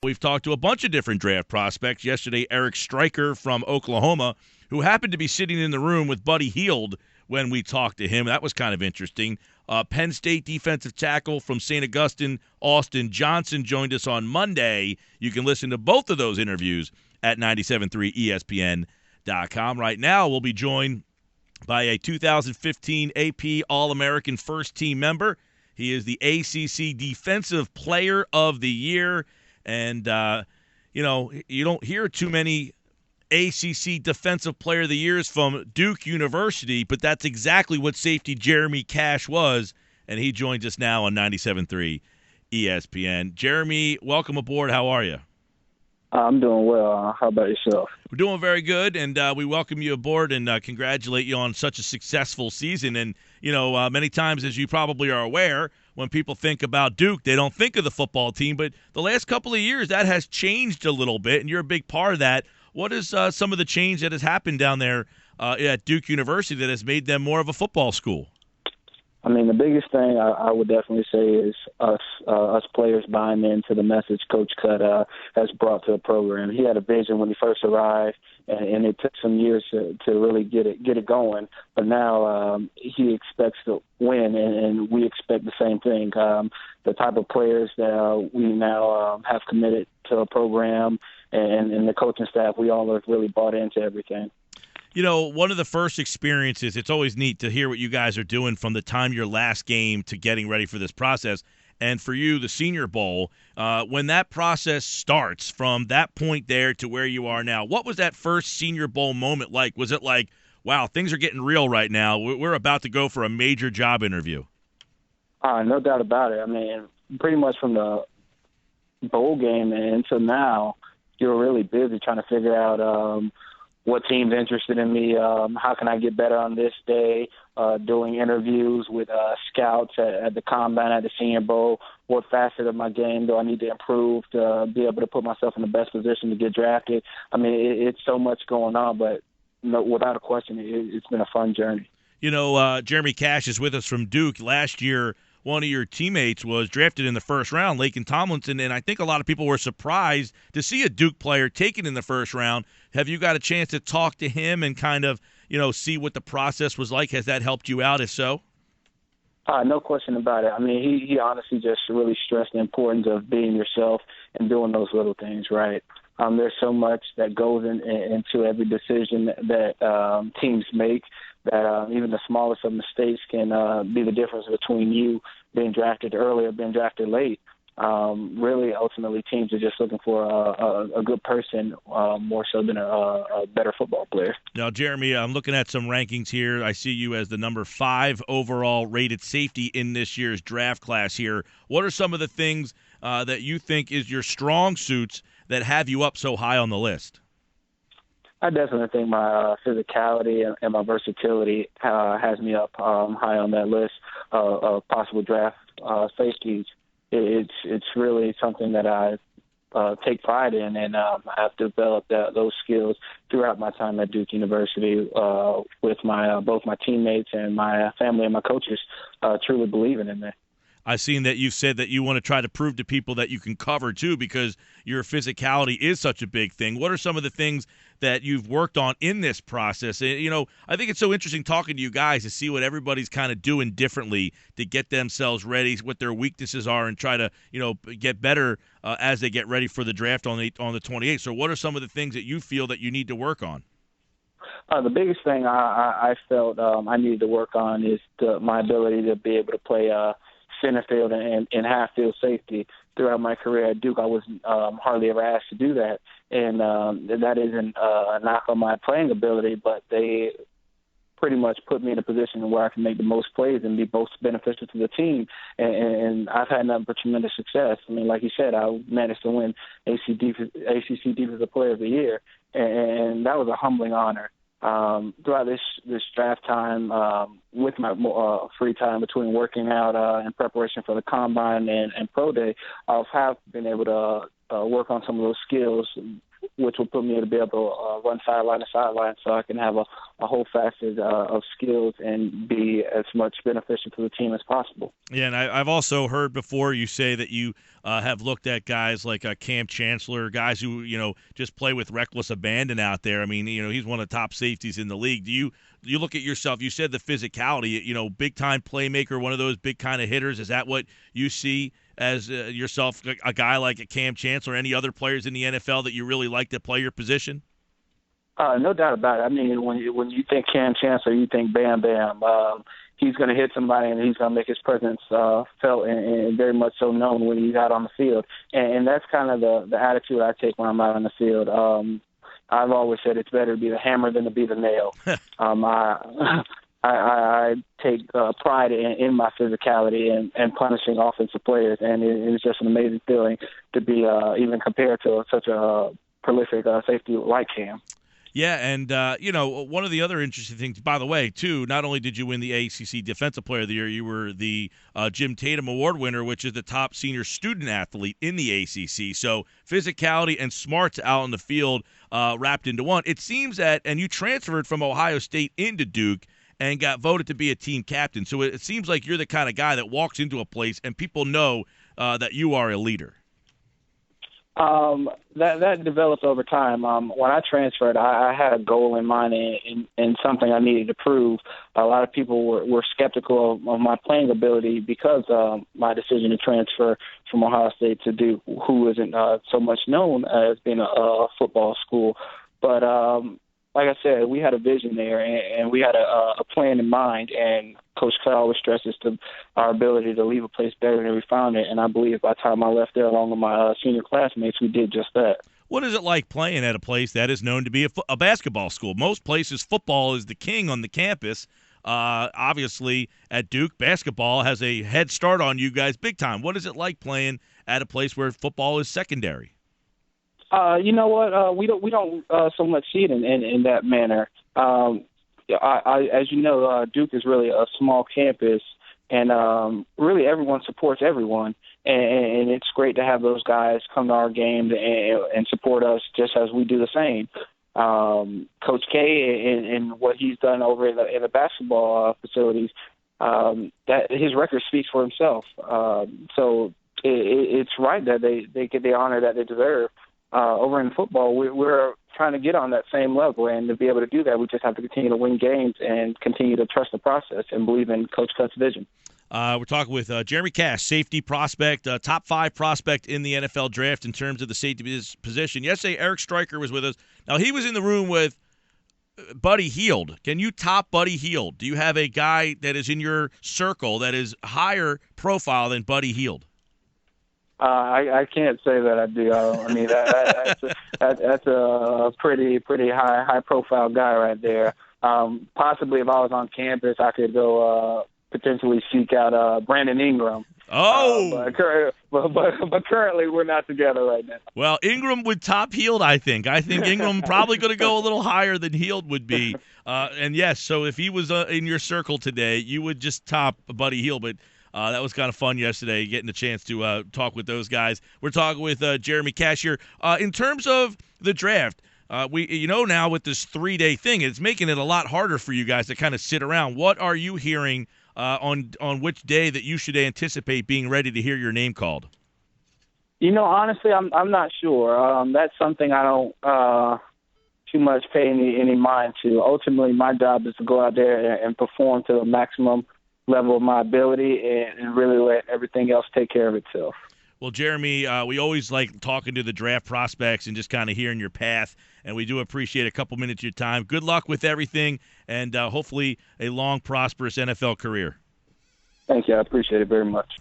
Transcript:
We've talked to a bunch of different draft prospects. Yesterday, Eric Stryker from Oklahoma, who happened to be sitting in the room with Buddy Hield when we talked to him. That was kind of interesting. Penn State defensive tackle from St. Augustine, Austin Johnson, joined us on Monday. You can listen to both of those interviews at 973ESPN.com. Right now, we'll be joined by a 2015 AP All-American first-team member. He is the ACC Defensive Player of the Year. And, you don't hear too many ACC Defensive Player of the Years from Duke University, but that's exactly what safety Jeremy Cash was, and he joins us now on 97.3 ESPN. Jeremy, welcome aboard. How are you? I'm doing well. How about yourself? We're doing very good, and we welcome you aboard and congratulate you on such a successful season. And, many times, as you probably are aware, when people think about Duke, they don't think of the football team. But the last couple of years, that has changed a little bit, and you're a big part of that. What is some of the change that has happened down there at Duke University that has made them more of a football school? I mean, the biggest thing I would definitely say is us players buying into the message Coach Cutt has brought to the program. He had a vision when he first arrived, and it took some years to really get it going. But now he expects to win, and we expect the same thing. The type of players that we now have committed to the program and the coaching staff, we all have really bought into everything. One of the first experiences, it's always neat to hear what you guys are doing from the time your last game to getting ready for this process. And for you, the Senior Bowl, when that process starts from that point there to where you are now, what was that first Senior Bowl moment like? Was it like, wow, things are getting real right now. We're about to go for a major job interview? No doubt about it. I mean, pretty much from the bowl game until now, you're really busy trying to figure out what team's interested in me, how can I get better on this day, doing interviews with scouts at the Combine, at the Senior Bowl, what facet of my game do I need to improve to be able to put myself in the best position to get drafted. I mean, it's so much going on, but without a question, it's been a fun journey. Jeremy Cash is with us from Duke. Last year, one of your teammates was drafted in the first round, Laken Tomlinson, and I think a lot of people were surprised to see a Duke player taken in the first round. Have you got a chance to talk to him and kind of, see what the process was like? Has that helped you out, if so? No question about it. I mean, he honestly just really stressed the importance of being yourself and doing those little things, right? There's so much that goes into every decision that teams make, that even the smallest of mistakes can be the difference between you being drafted early or being drafted late. Really, ultimately, teams are just looking for a good person more so than a better football player. Now, Jeremy, I'm looking at some rankings here. I see you as the number 5 overall rated safety in this year's draft class here. What are some of the things that you think is your strong suits that have you up so high on the list? I definitely think my physicality and my versatility has me up high on that list of possible draft safeties. It's really something that I take pride in, and I've developed those skills throughout my time at Duke University with both my teammates and my family and my coaches truly believing in me. I've seen that you've said that you want to try to prove to people that you can cover, too, because your physicality is such a big thing. What are some of the things that you've worked on in this process? I think it's so interesting talking to you guys to see what everybody's kind of doing differently to get themselves ready, what their weaknesses are, and try to, get better as they get ready for the draft on the 28th. So what are some of the things that you feel that you need to work on? The biggest thing I felt I needed to work on is my ability to be able to play center field and half field safety. Throughout my career at Duke, I was hardly ever asked to do that, and that isn't a knock on my playing ability, but they pretty much put me in a position where I can make the most plays and be most beneficial to the team, and I've had nothing but tremendous success. I mean, like you said, I managed to win ACC Defensive Player of the Year, and that was a humbling honor. Throughout this draft time, with my free time between working out in preparation for the Combine and Pro Day, I have been able to work on some of those skills which will put me to be able to run sideline to sideline, so I can have a whole facet of skills and be as much beneficial to the team as possible. Yeah, and I've also heard before you say that you have looked at guys like Cam Chancellor, guys who just play with reckless abandon out there. I mean, he's one of the top safeties in the league. Do you look at yourself? You said the physicality, big time playmaker, one of those big kind of hitters. Is that what you see as yourself, a guy like a Cam Chancellor, any other players in the NFL that you really like to play your position? No doubt about it. I mean, when you think Cam Chancellor, you think Bam Bam. He's going to hit somebody, and he's going to make his presence felt and very much so known when he's out on the field. And that's kind of the attitude I take when I'm out on the field. I've always said it's better to be the hammer than to be the nail. I take pride in my physicality and punishing offensive players, and it's just an amazing feeling to be even compared to such a prolific safety like Cam. Yeah, and, one of the other interesting things, by the way, too, not only did you win the ACC Defensive Player of the Year, you were the Jim Tatum Award winner, which is the top senior student athlete in the ACC. So physicality and smarts out on the field wrapped into one. It seems that, and you transferred from Ohio State into Duke and got voted to be a team captain. So it seems like you're the kind of guy that walks into a place and people know that you are a leader. That developed over time. When I transferred, I had a goal in mind and something I needed to prove. A lot of people were skeptical of my playing ability because of my decision to transfer from Ohio State to Duke, who isn't so much known as being a football school. But like I said, we had a vision there, and we had a plan in mind, and Coach Clay always stresses to our ability to leave a place better than we found it, and I believe by the time I left there along with my senior classmates, we did just that. What is it like playing at a place that is known to be a basketball school? Most places, football is the king on the campus. Obviously, at Duke, basketball has a head start on you guys big time. What is it like playing at a place where football is secondary? You know what? We don't so much see it in that manner. As you know, Duke is really a small campus, and really everyone supports everyone. And it's great to have those guys come to our games and support us just as we do the same. Coach K and what he's done over in the basketball facilities, that his record speaks for himself. So it's right that they get the honor that they deserve. Over in football, we're trying to get on that same level, and to be able to do that, we just have to continue to win games and continue to trust the process and believe in Coach Cutt's vision. We're talking with Jeremy Cash, safety prospect, top 5 prospect in the NFL draft in terms of the safety position. Yesterday, Eric Stryker was with us. Now, he was in the room with Buddy Hield. Can you top Buddy Hield? Do you have a guy that is in your circle that is higher profile than Buddy Hield? I can't say that I do. I mean, that's a pretty high profile guy right there. Possibly, if I was on campus, I could go potentially seek out Brandon Ingram. Oh, but currently we're not together right now. Well, Ingram would top Hield, I think. I think Ingram probably going to go a little higher than Hield would be. And yes, so if he was in your circle today, you would just top Buddy Hield, but. That was kind of fun yesterday, getting the chance to talk with those guys. We're talking with Jeremy Cash here. In terms of the draft, we now with this 3-day thing, it's making it a lot harder for you guys to kind of sit around. What are you hearing on which day that you should anticipate being ready to hear your name called? Honestly, I'm not sure. That's something I don't too much pay any mind to. Ultimately, my job is to go out there and perform to the maximum level of my ability and really let everything else take care of itself. Well, Jeremy, we always like talking to the draft prospects and just kind of hearing your path, and we do appreciate a couple minutes of your time. Good luck with everything, and hopefully a long, prosperous NFL career. Thank you. I appreciate it very much.